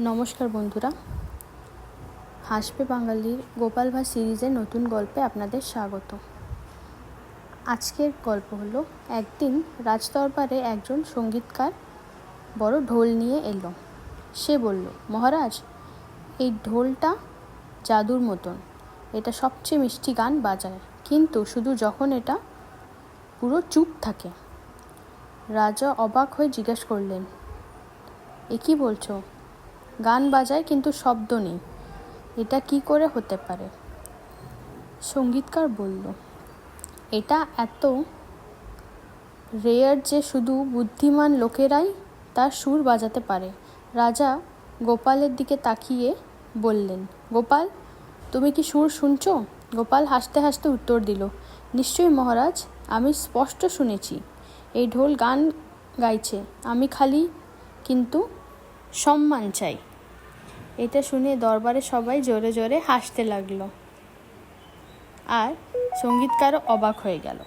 নমস্কার বন্ধুরা, হাসবে বাঙালির গোপাল ভাঁড় সিরিজের নতুন গল্পে আপনাদের স্বাগত। আজকের গল্প হলো, একদিন রাজদরবারে একজন সঙ্গীতকার বড় ঢোল নিয়ে এলো। সে বলল, মহারাজ, এই ঢোলটা জাদুর মতন, এটা সবচেয়ে মিষ্টি গান বাজায়, কিন্তু শুধু যখন এটা পুরো চুপ থাকে। রাজা অবাক হয়ে জিজ্ঞেস করলেন, এ কী বলছো? গান বাজায় কিন্তু শব্দ নেই, এটা কি করে হতে পারে? সঙ্গীতকার বলল, এটা এত রেয়ার যে শুধু বুদ্ধিমান লোকেরাই তার সুর বাজাতে পারে। রাজা গোপালের দিকে তাকিয়ে বললেন, গোপাল, তুমি কি সুর শুনছো? গোপাল হাসতে হাসতে উত্তর দিল, নিশ্চয়ই মহারাজ, আমি স্পষ্ট শুনেছি। এই ঢোল গান গাইছে, আমি খালি কিন্তু সম্মান চাই। এটা শুনে দরবারে সবাই জোরে জোরে হাসতে লাগলো, আর সঙ্গীতকারও অবাক হয়ে গেল।